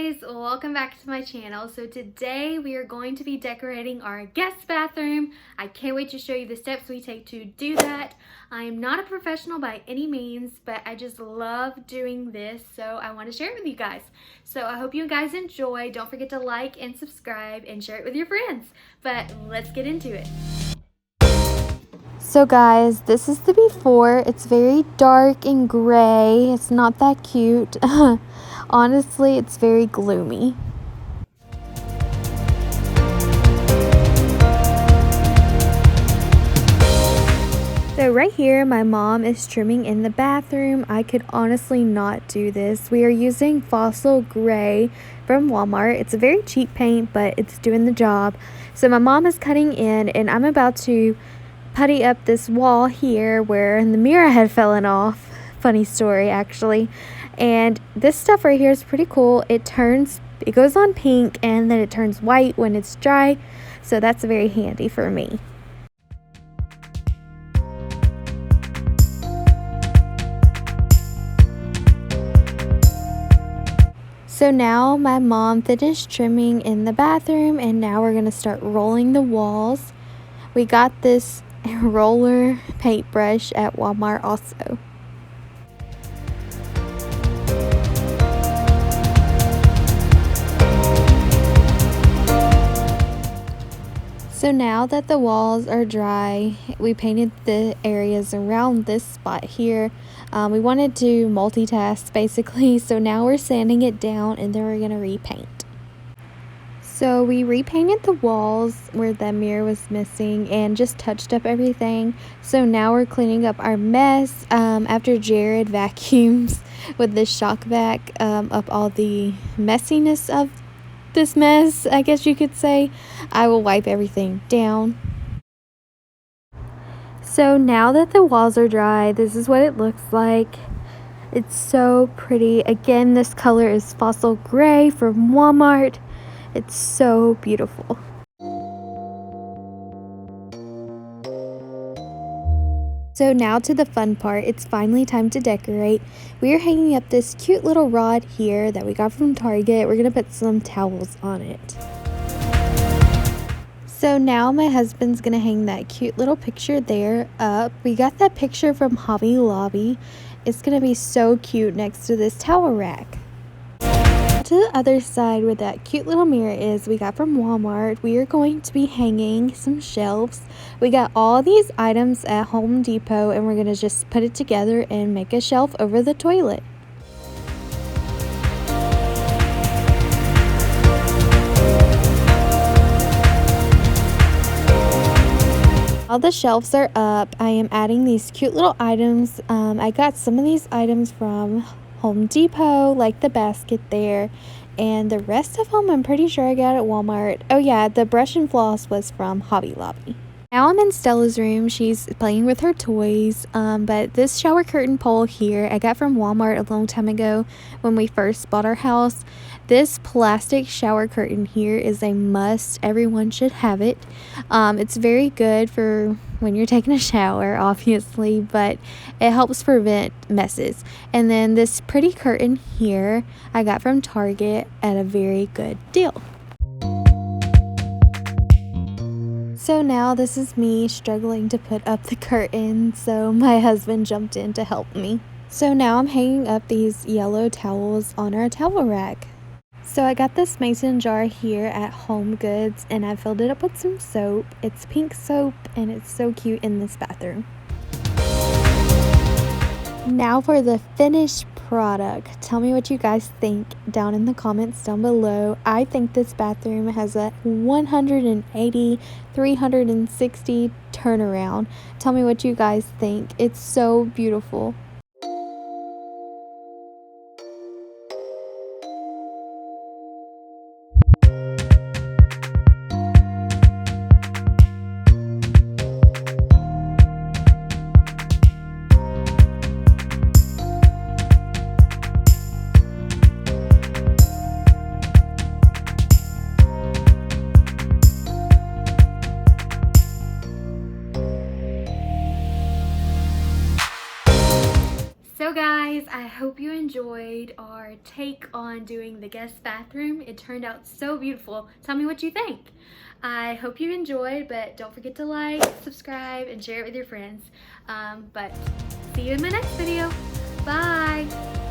guys, welcome back to my channel. So today we are going to be decorating our guest bathroom. I can't wait to show you the steps we take to do that. I am not a professional by any means, but I just love doing this, so I want to share it with you guys. So I hope you guys enjoy. Don't forget to like and subscribe and share it with your friends. But let's get into it. So guys, this is the before. It's very dark and gray. It's not that cute. Honestly, it's very gloomy. So right here, my mom is trimming in the bathroom. I could honestly not do this. We are using Fossil Gray from Walmart. It's a very cheap paint, but it's doing the job. So my mom is cutting in, and I'm about to putty up this wall here where the mirror had fallen off. Funny story, actually. And this stuff right here is pretty cool. It goes on pink and then it turns white when it's dry. So that's very handy for me. So now my mom finished trimming in the bathroom, and now we're going to start rolling the walls. We got this roller paintbrush at Walmart also. So now that the walls are dry, we painted the areas around this spot here. We wanted to multitask basically, so now we're sanding it down and then we're going to repaint. So we repainted the walls where the mirror was missing and just touched up everything. So now we're cleaning up our mess after Jared vacuums with the shock vac up all the messiness of this mess, I guess you could say. I will wipe everything down. So now that the walls are dry, this is what it looks like. It's so pretty. Again, this color is Fossil Gray from Walmart. It's so beautiful. So now to the fun part. It's finally time to decorate. We are hanging up this cute little rod here that we got from Target. We're going to put some towels on it. So now my husband's going to hang that cute little picture there up. We got that picture from Hobby Lobby. It's going to be so cute next to this towel rack. To the other side where that cute little mirror is, we got from Walmart. We are going to be hanging some shelves. We got all these items at Home Depot, and we're going to just put it together and make a shelf over the toilet. All the shelves are up. I am adding these cute little items. I got some of these items from Home Depot, like the basket there, and the rest of them I'm pretty sure I got at Walmart. Oh yeah, the brush and floss was from Hobby Lobby. Now I'm in Stella's room. She's playing with her toys, but this shower curtain pole here I got from Walmart a long time ago when we first bought our house. This plastic shower curtain here is a must. Everyone should have it. It's very good for when you're taking a shower, obviously, but it helps prevent messes. And then this pretty curtain here I got from Target at a very good deal. So now this is me struggling to put up the curtain, so my husband jumped in to help me. So now I'm hanging up these yellow towels on our towel rack. So I got this mason jar here at Home Goods, and I filled it up with some soap. It's pink soap and it's so cute in this bathroom. Now for the finished product. Tell me what you guys think down in the comments down below. I think this bathroom has a 180, 360 turnaround. Tell me what you guys think. It's so beautiful. guys, I hope you enjoyed our take on doing the guest bathroom. It turned out so beautiful. Tell me what you think. I hope you enjoyed, but don't forget to like, subscribe, and share it with your friends. But see you in my next video. Bye!